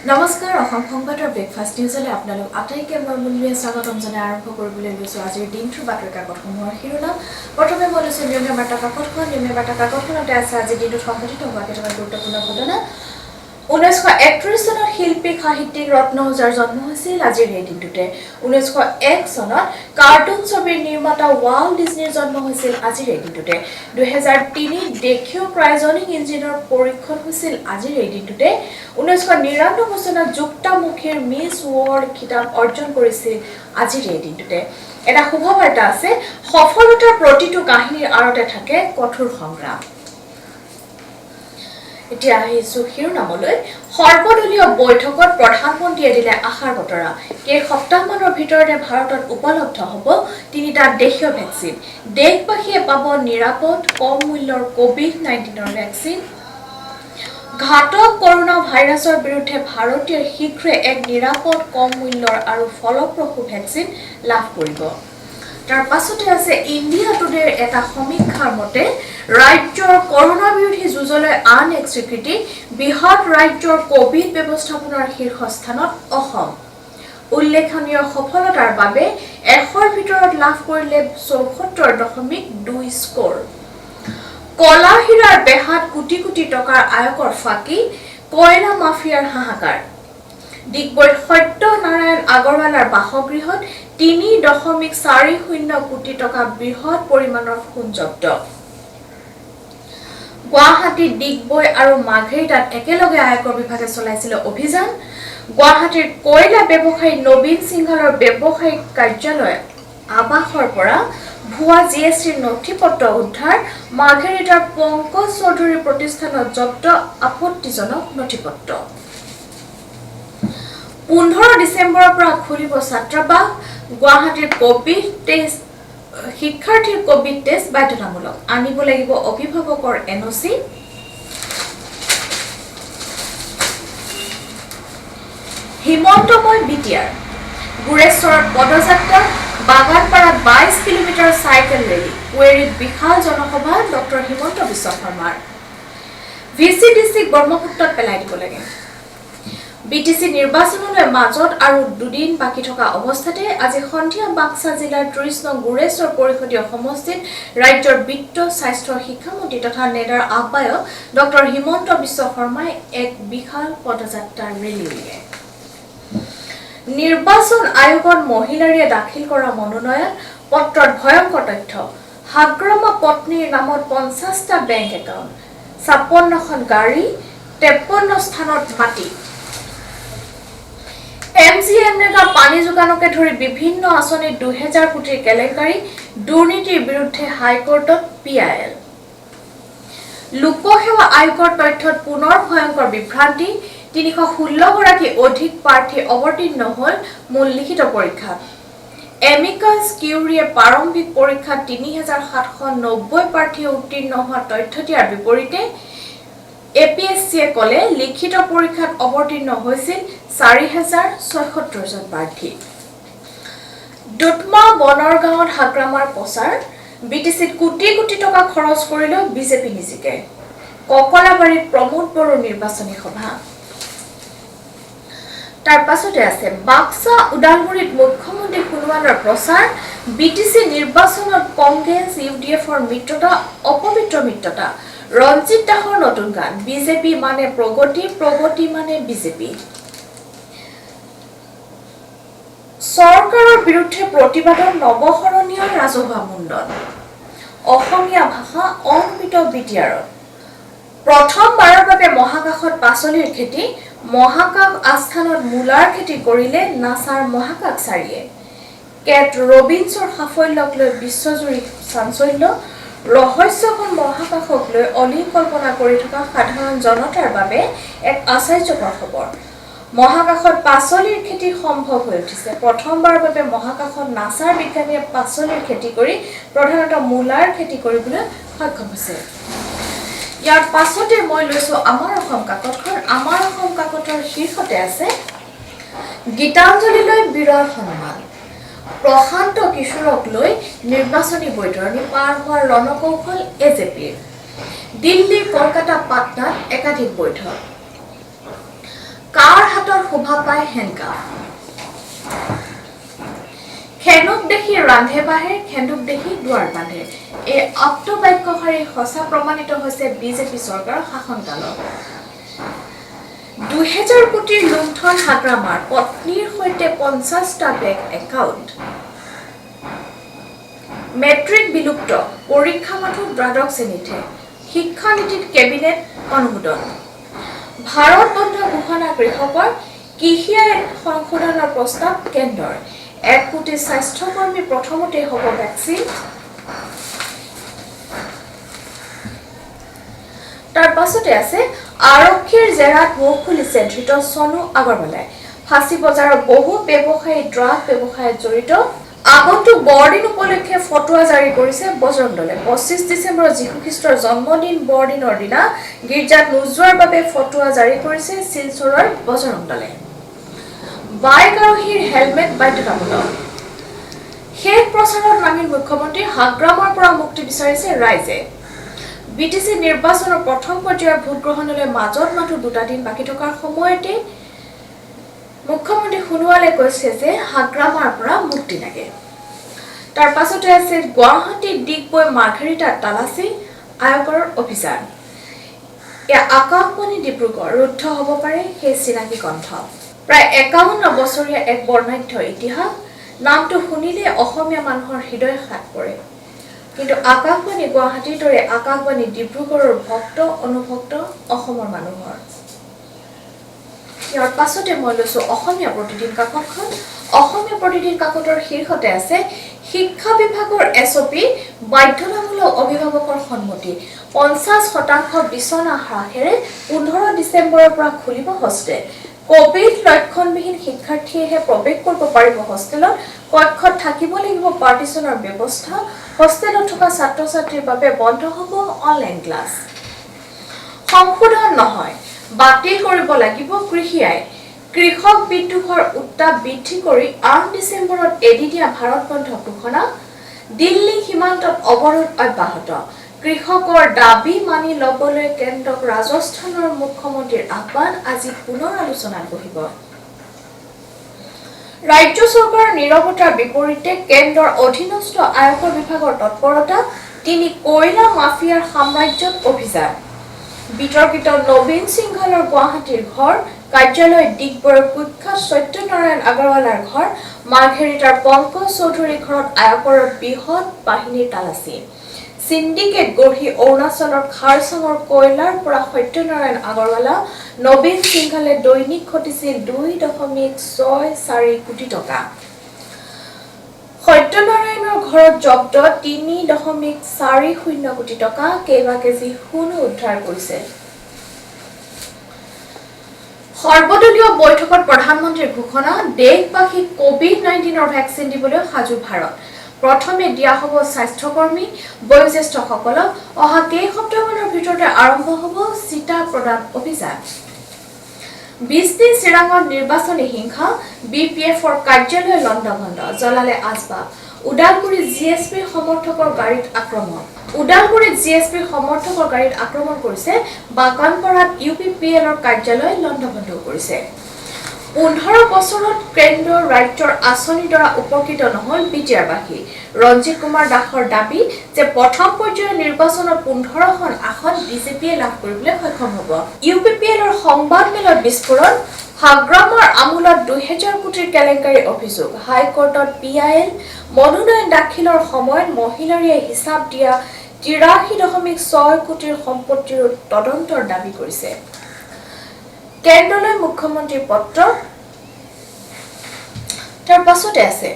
নমস্কাৰ অসম সংবাদৰ ব্ৰেকফাষ্ট নিউজলৈ আপোনালোক আটাইকে মই মূল্যে স্বাগতম জনাই আৰম্ভ কৰিবলৈ লৈছোঁ আজিৰ দিনটোৰ বাতৰি কাকতসমূহৰ শিৰোনাম। প্ৰথমে মই লৈছোঁ নিয়মীয়া বাৰ্তা কাকতখন। নিয়মীয়া বাৰ্তা কাকতখনতে আছে আজিৰ দিনটোত সংঘটিত হোৱা কেইটামান গুৰুত্বপূৰ্ণ ঘটনা। 1931 চনত শিল্পী সাহিত্যিক ৰত্ন ওজাৰ জন্ম হৈছিল আজিৰ এই দিনটোতে। 1901 চনত কাৰ্টুন ছবিৰ নিৰ্মাতা ৱাল্ট ডিজনীৰ জন্ম হৈছিল আজিৰ এই দিনটোতে। 2003 দেশীয় ক্ৰাইজনিক ইঞ্জিনৰ পৰীক্ষণ হৈছিল আজিৰ এই দিনটোতে। 1999 চনত যুক্তামুখীৰ মিছ ৱৰ্ল্ড খিতাপ অৰ্জন কৰিছিল আজিৰ এই দিনটোতে। এটা শুভবাৰ্তা আছে, সফলতাৰ প্ৰতিটো কাহিনীৰ আঁৰতে থাকে কঠোৰ সংগ্ৰাম। এতিয়া আহিছো শিৰোনামলৈ। সৰ্বদলীয় বৈঠকত প্ৰধানমন্ত্ৰীয়ে দিলে আশাৰ বতৰা। কেইসপ্তাহমানৰ ভিতৰতে ভাৰতত উপলব্ধ হ'ব 3টা দেশীয় ভেকচিন। দেশবাসীয়ে পাব নিৰাপদ কম মূল্যৰ কোভিড-19 ভেকচিন। ঘাতক কৰোনা ভাইৰাছৰ বিৰুদ্ধে ভাৰতীয় শীঘ্ৰে এক নিৰাপদ কম মূল্যৰ আৰু ফলপ্ৰসূ ভেকচিন লাভ কৰিব। তাৰ পাছতে আছে ইণ্ডিয়া টুডেৰ এটা সমীক্ষাৰ মতে ৰাজ্যৰ কৰোনা বিৰোধী যুঁজলৈ আন এক স্বীকৃতি। বৃহৎ ৰাজ্যৰ কোভিড ব্যৱস্থাপনাৰ শীৰ্ষস্থানত অসম। উল্লেখনীয় সফলতাৰ বাবে 100ৰ ভিতৰত লাভ কৰিলে 74.2 স্ক'ৰ। কলা হীৰাৰ বেহাত কোটি কোটি টকাৰ আয়কৰ ফাঁকি, কয়লা মাফিয়াৰ হাহাকাৰ। ডিগবৈত সত্যনাৰায়ণ আগৰৱালাৰ বাসগৃহত 3.40 কোটি টকা বৃহৎ পৰিমাণৰ সোণ জব্দ। গুৱাহাটী, ডিগবৈ আৰু মাঘেৰিটাত একেলগে আয়কৰ বিভাগে চলাইছিল অভিযান। গুৱাহাটীৰ কয়লা ব্যৱসায়ী নবীন সিংহালৰ ব্যৱসায়িক কাৰ্যালয় আৱাসৰ পৰা ভুৱা জিএছটিৰ নথিপত্ৰ উদ্ধাৰ। মাঘেৰিটাৰ পংকজ চৌধুৰীৰ প্ৰতিষ্ঠানত জব্দ আপত্তিজনক নথিপত্ৰ। 15 ডিচেম্বৰৰ পৰা খুলিব ছাত্ৰাবাস। গুৱাহাটীৰ কোভিড টেষ্ট শিক্ষাৰ্থীৰ কোভিড টেষ্ট বাধ্যতামূলক। আনিব লাগিব অভিভাৱকৰ এনঅচি। হিমন্তময় বিটিআৰ গুৰেশ্বৰত পদযাত্ৰা। বাগানপাৰাত 22 কিলোমিটাৰ চাইকেল ৰেলী। কুৱেৰীত বিশাল জনসভা ডক্টৰ হিমন্ত বিশ্ব শৰ্মাৰ। VCDCক ব্ৰহ্মপুত্ৰত পেলাই দিব লাগে। BTC নিৰ্বাচনলৈ মাজত আৰু 2 দিন বাকী থকা অৱস্থাতে আজি সন্ধিয়া বাক্সা জিলাৰ 30 নং গুৰেশ্বৰ পৰিষদীয় সমষ্টিত ৰাজ্যৰ বিত্ত, স্বাস্থ্য, শিক্ষামন্ত্ৰী তথা নেডাৰ আহ্বায়ক ডক্টৰ হিমন্ত বিশ্ব শৰ্মাই এক বিশাল পদযাত্ৰাৰ ৰেলী উলিয়ায়। নিৰ্বাচন আয়োগত মহিলাৰীয়ে দাখিল কৰা মনোনয়ন পত্ৰত ভয়ংকৰ তথ্য। হাগ্ৰামা পত্নীৰ নামত 50টা বেংক একাউণ্ট, 56খন গাড়ী, 53 স্থানত মাটি। MGNৰেগা পানী যোগানকে ধৰি বিভিন্ন আঁচনিত 2000 কোটিৰ কেলেংকাৰী। দুৰ্নীতিৰ বিৰুদ্ধে হাইকোৰ্টত PIL। লোকসেৱা আয়োগৰ তথ্যত পুনৰ ভয়ংকৰ বিভ্ৰান্তি। 316 গৰাকী অধিক প্ৰাৰ্থী অৱতীৰ্ণ হ'ল মূল লিখিত পৰীক্ষাত। এমিকাছ কিউৰিয়ে প্ৰাৰম্ভিক পৰীক্ষাত 3790 প্ৰাৰ্থীয়ে উত্তীৰ্ণ হোৱা তথ্য দিয়াৰ বিপৰীতে APSCয়ে ক'লে লিখিত পৰীক্ষাত অৱতীৰ্ণ হৈছিল 4076 জন প্ৰাৰ্থী। দুধমা বনৰগাঁৱত হাগ্ৰামাৰ প্ৰচাৰ। BTCত কোটি কোটি টকা খৰচ কৰিলেও বিজেপি নিজিকে। ককলাবাৰীত প্ৰমোদ বড়োৰ নিৰ্বাচনী সভা। তাৰ পাছতে আছে বাক্সা, ওদালগুৰিত মুখ্যমন্ত্ৰী সোণোৱালৰ প্ৰচাৰ। BTC নিৰ্বাচনত কংগ্ৰেছ UDFৰ মিত্ৰতা অপবিত্ৰ মিত্ৰতা। ৰঞ্জিত দাসৰ নতুন গান, বিজেপি মানে প্ৰগতি, প্ৰগতি মানে বিজেপি। চৰকাৰৰ বিৰুদ্ধে প্ৰতিবাদৰ নৱসৰণীয় ৰাজহুৱা মুণ্ডন। অসমীয়া ভাষা অনূদিত BTRত প্ৰথমবাৰৰ বাবে মহাকাশত পাচলিৰ খেতি। মহাকাশ আস্থানত মূলাৰ খেতি কৰিলে নাছাৰ মহাকাশচাৰীয়ে। কেট ৰবিনছৰ সাফল্যক লৈ বিশ্বজুৰি চাঞ্চল্য। ৰহস্যখন মহাকাশক লৈ অলিক কল্পনা কৰি থকা সাধাৰণ জনতাৰ বাবে এক আশ্চৰ্যকৰ খবৰ। মহাকাশত পাচলিৰ খেতি সম্ভৱ হৈ উঠিছে। প্ৰথমবাৰৰ বাবে মহাকাশত নাছাৰ বিজ্ঞানীয়ে পাচলিৰ খেতি কৰি প্ৰধানতঃ মূলাৰ খেতি কৰিবলৈ সক্ষম হৈছে। ইয়াৰ পাছতে মই লৈছো আমাৰ অসম কাকতখন। আমাৰ অসম কাকতৰ শীৰ্ষতে আছে গীতাঞ্জলিলৈ বিৰল সন্মান। প্ৰশান্ত কিশোৰক লৈ নিৰ্বাচনী বৈতৰণি পাৰ হোৱাৰ ৰণকৌশল AJPৰ। দিল্লী, কলকাতা, পাটনাত একাধিক বৈঠক। কাৰ হাতৰ শোভা পায় হেণ্ডকাফ খেনুক দেখি ৰান্ধে বাঢ়ে খেনুক দেখি দুৱাৰ বান্ধে এই আপ্তবাক্যশাৰী সঁচা প্ৰমাণিত হৈছে বিজেপি চৰকাৰৰ শাসনকালত ২০০০ কোটিৰ লুণ্ঠন হাগ্ৰামাৰ পত্নীৰ সৈতে ৫০টা বেংক একাউণ্ট মেট্ৰিক বিলুপ্ত পৰীক্ষা মাথো দ্বাদশ শ্ৰেণীতহে শিক্ষানীতিত কেবিনেট অনুমোদন ভাৰত বন্ধ ঘোষণা কৃষকৰ কৃষি আইন সংশোধনৰ প্ৰস্তাৱ কেন্দ্ৰৰ ১ কোটি স্বাস্থ্যকৰ্মী প্ৰথমতে হ'ব ভেকচিন তাৰ পাছতে আছে আৰক্ষীৰ জেৰাত মুখ খুলিছে ধৃত সনু আগৰৱালাই ফাঁচী বজাৰৰ বহু ব্যৱসায়ী ড্ৰাগ ব্যৱসায়ত জড়িত আগন্তুক বৰদিন উপলক্ষে ফটোৱা জাৰি কৰিছে বজৰং দলে ২৫ ডিচেম্বৰত যীশু খ্ৰীষ্টৰ জন্মদিন বৰদিনৰ দিনা গীৰ্জাত নোযোৱাৰ বাবে ফটোৱা জাৰি কৰিছে শিলচৰৰ বজৰং দলে বাইক আৰোহীৰ হেলমেট বাধ্যতামূলক শেষ প্ৰচাৰত নামিল মুখ্যমন্ত্ৰী হাগ্ৰামৰ পৰা মুক্তি বিচাৰিছে ৰাইজে বিটিসি নিৰ্বাচনৰ প্ৰথম পৰ্যায়ৰ ভোট গ্ৰহণলৈ মাজত মাত্ৰ ২টা দিন বাকি থকাৰ সময়তে মুখ্যমন্ত্ৰী সোণোৱালে কৈছে যে হাগ্ৰামৰ পৰা মুক্তি লাগে তাৰ পাছতে আছে গুৱাহাটী ডিগবৈ মাৰ্ঘেৰিটাত তালাচী আয়কৰৰ অভিযান এয়া আকাশবাণী ডিব্ৰুগড় ৰুদ্ধ হ'ব পাৰে সেই চিনাকি কণ্ঠ প্ৰায় ৫১ বছৰীয়া এক বৰ্ণাঢ্য ইতিহাস নামটো শুনিলে অসমীয়া মানুহৰ হৃদয় হাত পৰে কিন্তু আকাশবাণী গুৱাহাটীৰ দৰে আকাশবাণী ডিব্ৰুগড়ৰ ভক্ত অনুভক্ত অসমৰ মানুহৰ ইয়াৰ পাছতে মই লৈছো অসমীয়া প্ৰতিদিন কাকতখন অসমীয়া প্ৰতিদিন কাকতৰ শীৰ্ষতে আছে শিক্ষা বিভাগৰ এছঅপি বাধ্যতামূলক অভিভাৱকৰ সন্মতি ৫০% বিচনা হ্ৰাসেৰে ১৫ ডিচেম্বৰৰ পৰা খুলিব হোষ্টেল কোভিড লক্ষণবিহীন শিক্ষাৰ্থীয়েহে প্ৰৱেশ কৰিব পাৰিব হোষ্টেলত কক্ষত থাকিব লাগিব পাৰ্টিশনৰ ব্যৱস্থা হোষ্টেলত থকা ছাত্ৰ ছাত্ৰীৰ বাবে বন্ধ হ'ব অনলাইন ক্লাছ সংশোধন নহয় বাতিল কৰিব লাগিব কৃষি আইন কৃষক বিদ্ৰোহৰ উত্তাপ বৃদ্ধি কৰি ৮ ডিচেম্বৰত এদিনীয়া ভাৰত বন্ধ ঘোষণা দিল্লী সীমান্তত অৱৰোধ অব্যাহত কৃষকৰ দাবী মানি ল'বলৈ কেন্দ্ৰক ৰাজস্থানৰ মুখ্যমন্ত্ৰীৰ আহ্বান আজি পুনৰ আলোচনাত বহিব ৰাজ্য চৰকাৰৰ নীৰৱতাৰ বিপৰীতে কেন্দ্ৰৰ অধীনস্থ আয়কৰ বিভাগৰ তৎপৰতা তিনি কয়লা মাফিয়াৰ সাম্ৰাজ্যত অভিযান বিতৰ্কিত নবীন সিংঘলৰ গুৱাহাটীৰ ঘৰ কাৰ্যালয় ডিগবৈৰ কুখ্যাত সত্যনাৰায়ণ আগৰৱালাৰ ঘৰ মাৰ্ঘেৰিটাৰ পংকজ চৌধুৰীৰ ঘৰত আয়কৰৰ বৃহৎ বাহিনীৰ তালাচী সিন্ডিকেট গঢ়ি অৰুণাচলৰ খাৰচাঙৰ কয়লাৰ পৰা সত্যনাৰায়ণ আগৰৱালা নবীন সিংঘলে দৈনিক ঘটিছিল ২.৬৪ কোটি টকা সত্যনাৰায়ণৰ ঘৰত জব্দ ৩.৪০ কোটি টকা কেইবা কেজি সোণ উদ্ধাৰ কৰিছে সৰ্বদলীয় বৈঠকত প্ৰধানমন্ত্ৰীৰ ঘোষণা দেশবাসীক কোভিড-১৯ৰ ভেকচিন দিবলৈ সাজু ভাৰত প্ৰথমে দিয়া হ'ব স্বাস্থ্যকৰ্মী বয়োজ্যেষ্ঠসকলক অহা কেইসপ্তাহমানৰ ভিতৰতে আৰম্ভ হ'ব চিটা প্ৰদান অভিযান ২০ দিন চিৰাঙত নিৰ্বাচনী হিংসা বিপিএফৰ কাৰ্যালয় লণ্ডভণ্ড জ্বলালে আজবাব উদালগুৰিত জিএছপিৰ সমৰ্থকৰ গাড়ীত আক্ৰমণ উদালগুৰিত জিএছপিৰ সমৰ্থকৰ গাড়ীত আক্ৰমণ কৰিছে বাগানপাৰাত ইউপিপিএলৰ কাৰ্যালয় লণ্ডভণ্ড কৰিছে ১৫ বছৰত কেন্দ্ৰৰ ৰাজ্যৰ আঁচনিৰ দ্বাৰা উপকৃত নহল বিটিআৰবাসী ৰঞ্জিত কুমাৰ দাসৰ দাবী যে প্ৰথম পৰ্যায়ৰ নিৰ্বাচনত ১৫খন আসন বিজেপিয়ে লাভ কৰিবলৈ সক্ষম হ'ব ইউপিপিএলৰ সংবাদমেলত বিস্ফোৰণ হাগ্ৰামৰ আমোলত ২০০০ কোটিৰ কেলেংকাৰী অভিযোগ হাইকোৰ্টত পিআইএল মনোনয়ন দাখিলৰ সময়ত মহিলাৰীয়ে হিচাপ দিয়া ৮৩.৬ কোটিৰ সম্পত্তিৰ তদন্তৰ দাবী কৰিছে কেন্দ্ৰলৈ মুখ্যমন্ত্ৰীৰ পত্ৰ তাৰ পাছতে আছে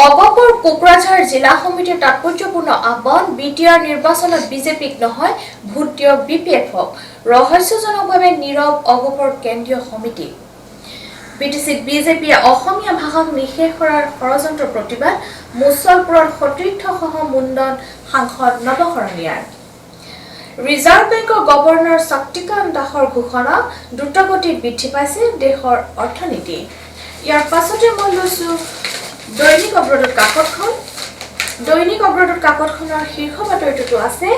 অগপৰ কোকৰাঝাৰ জিলা সমিতিৰ তাৎপৰ্যপূৰ্ণ আহ্বান বিটিআৰ নিৰ্বাচনত বিজেপিক নহয় ভোট দিয়ক বিপিএফক ৰহস্যজনকভাৱে নীৰৱ অগপৰ কেন্দ্ৰীয় সমিতি বিটিচিত বিজেপিয়ে অসমীয়া ভাষাক নিষেধ কৰাৰ ষড়যন্ত্ৰ প্ৰতিবাদ মুছলপুৰত সতীৰ্থসহ মুণ্ডন সাংসদ নৱশৰণীয়াৰ ৰিজাৰ্ভ বেংকৰ গভৰ্ণৰ শক্তিকান্ত দাসৰ ঘোষণা দ্ৰুতগতিত বৃদ্ধি পাইছে দেশৰ অৰ্থনীতি ইয়াৰ পাছতে মই লৈছো দৈনিক অগ্ৰদূত কাকতখনৰ শীৰ্ষ বাতৰিটো আছে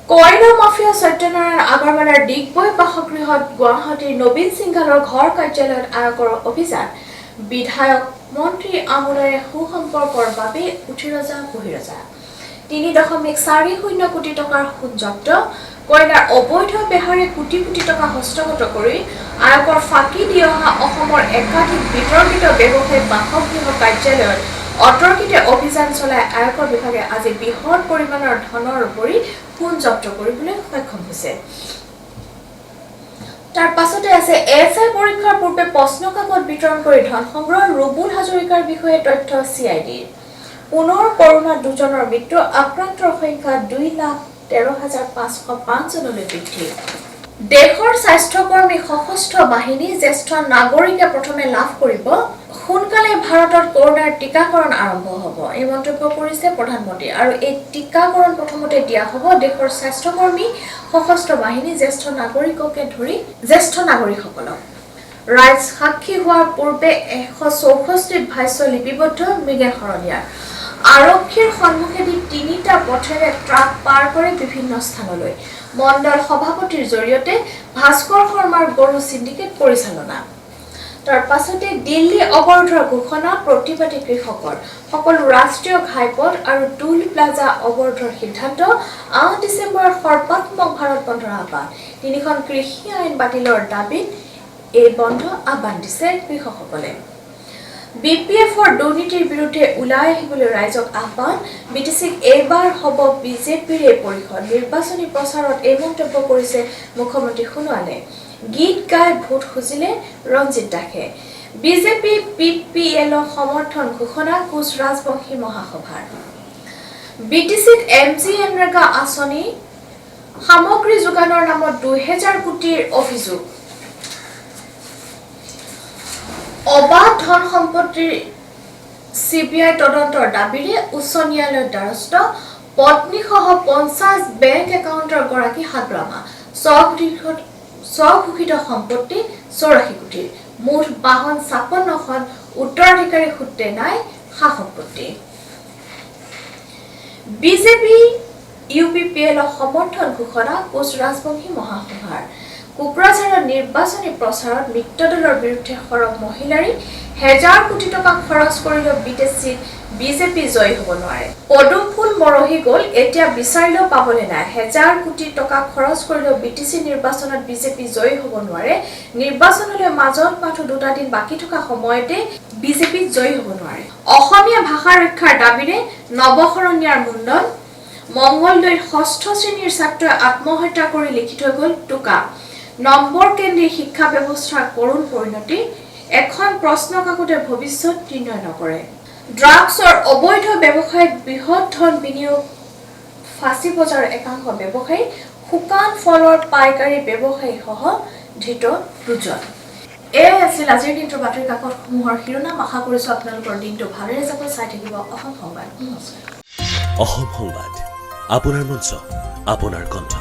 কয়লা মাফিয়া সত্যনাৰায়ণ আগৰৱালাৰ ডিগবৈ বাসগৃহত গুৱাহাটীৰ নবীন সিংঘালৰ ঘৰ কাৰ্যালয়ত আয়কৰ অভিযান বিধায়ক মন্ত্ৰী আমোলাৰে সুসম্পৰ্কৰ বাবে উঠি ৰজা বহিৰজা ৩.৪০ কোটি টকাৰ সুদ জব্দ কয়লাৰ অবৈধ বেহাৰে কোটি কোটি টকা হস্তগত কৰি আয়কৰ ফাঁকি দি অহা অসমৰ একাধিক বিতৰ্কিত ব্যৱসায়িক বাসগৃহ কাৰ্যালয়ত অতৰ্কিতে অভিযান চলাই আয়কৰ বিভাগে আজি বৃহৎ পৰিমাণৰ ধনৰ উপৰি সোণ জব্দ কৰিবলৈ সক্ষম হৈছে তাৰ পাছতে আছে এছআই পৰীক্ষাৰ পূৰ্বে প্ৰশ্নকাকত বিতৰণ কৰি ধন সংগ্ৰহ ৰুবুল হাজৰিকাৰ বিষয়ে তথ্য চিআইডিৰ পুনৰ কৰোনা দুজনৰ মৃত্যু আক্ৰান্তৰ সংখ্যা 2,13,505 জনলৈ বৃদ্ধি দেশৰ স্বাস্থ্যকৰ্মী সশস্ত্ৰ বাহিনী জ্যেষ্ঠ নাগৰিকে প্ৰথমে লাভ কৰিব সোনকালে ভাৰতত কৰোনাৰ টিকাকৰণ আৰম্ভ হ'ব এই মন্তব্য কৰিছে প্ৰধানমন্ত্ৰী আৰু এই টিকাকৰণ প্ৰথমতে দিয়া হ'ব দেশৰ স্বাস্থ্যকৰ্মী সশস্ত্ৰ বাহিনী জ্যেষ্ঠ নাগৰিককে ধৰি জ্যেষ্ঠ নাগৰিকসকলক ৰাইজ সাক্ষী হোৱাৰ পূৰ্বে 164 ভাষ্য লিপিবদ্ধ মৃগেন শৰণীয়াৰ আৰক্ষীৰ সন্মুখেদি 3টা পথেৰে ট্ৰাক পাৰ কৰি বিভিন্ন স্থানলৈ মণ্ডল সভাপতিৰ জৰিয়তে ভাস্কৰ শৰ্মাৰ গৰু সিন্ডিকেট পৰিচালনা তাৰ পাছতে দিল্লী অৱৰোধৰ ঘোষণা প্ৰতিবাদী কৃষকৰ সকলো ৰাষ্ট্ৰীয় ঘাইপথ আৰু টুল প্লাজা অৱৰোধৰ সিদ্ধান্ত 8 ডিচেম্বৰৰ সৰ্বাত্মক ভাৰত বন্ধৰ আহ্বান তিনিখন কৃষি আইন বাতিলৰ দাবীত এই বন্ধ আহ্বান দিছে কৃষকসকলে বিপিএফৰ দুৰ্নীতিৰ বিৰুদ্ধে ওলাই আহিবলৈ ৰাইজক আহ্বান বিটিচিক এইবাৰ হ'ব বিজেপিৰ পৰিষদ নিৰ্বাচনী প্ৰচাৰত এই মন্তব্য কৰিছে মুখ্যমন্ত্ৰী সোণোৱালে গীত গাই ভোট খুজিলে ৰঞ্জিত দাসে বিজেপি পিপিএল সমৰ্থন ঘোষণা কোচ ৰাজবংশী মহাসভাৰ বিটিচিত এমজিএনৰেগা আঁচনি সামগ্ৰী যোগানৰ নামত 2000 কোটিৰ অভিযোগ অবাধ ধন সম্পত্তিৰ সিবিআই তদন্তৰ দাবীৰে উচ্চ ন্যায়ালয়ৰ দ্বাৰস্থ পত্নীসহ 50 বেংক একাউণ্টৰ গৰাকী হাতৰামা স্বঘোষিত সম্পত্তি 84 কোটিৰ মুঠ বাহন 56খন উত্তৰাধিকাৰী সূত্ৰে নাই সা সম্পত্তি বিজেপি ইউপিপিএল সমৰ্থন ঘোষণা কোচ ৰাজবংশী মহাসভাৰ কোকৰাঝাৰৰ নিৰ্বাচনী প্ৰচাৰত মিত্ৰদলৰ বিৰুদ্ধে সৰব মহিলাৰী 1000 কোটি টকা খৰচ কৰিলেও বিজেপি জয়ী হ'ব নোৱাৰে পদুম ফুল মৰহি গ'ল এতিয়া বিচাৰিলেও পাবলৈ নাই 1000 কোটি টকা খৰচ কৰিলেও বিটিচি নিৰ্বাচনত বিজেপি জয়ী হ'ব নোৱাৰে নিৰ্বাচনলৈ মাজত মাথো দুটা দিন বাকি থকা সময়তে বিজেপি জয়ী হ'ব নোৱাৰে অসমীয়া ভাষা ৰক্ষাৰ দাবীৰে নৱশৰণীয়াৰ মুণ্ডন মংগলদৈৰ 6ষ্ঠ শ্ৰেণীৰ ছাত্ৰই আত্মহত্যা কৰি লিখি থৈ গ'ল টোকা নম্বৰ কেন্দ্ৰীয় শিক্ষা ব্যৱস্থাৰ কৰুণ পৰিণতি এখন প্ৰশ্ন কাকতে ভৱিষ্যত নিৰ্ণয় নকৰে ড্ৰাগছৰ অবৈধ ব্যৱসায়িক বৃহৎ ধন বিনিয়োগ ফাঁচী বজাৰৰ একাংশ ব্যৱসায়ী শুকান ফলৰ পাইকাৰী ব্যৱসায়ী সহ ধৃত দুজন এই আছিল আজিৰ দিনটোৰ বাতৰি কাকতসমূহৰ শিৰোনাম আশা কৰিছো আপোনালোকৰ দিনটো ভালৰে যাব চাই থাকিব অসম সংবাদ নমস্কাৰ অসম সংবাদ আপোনাৰ মঞ্চ আপোনাৰ কণ্ঠ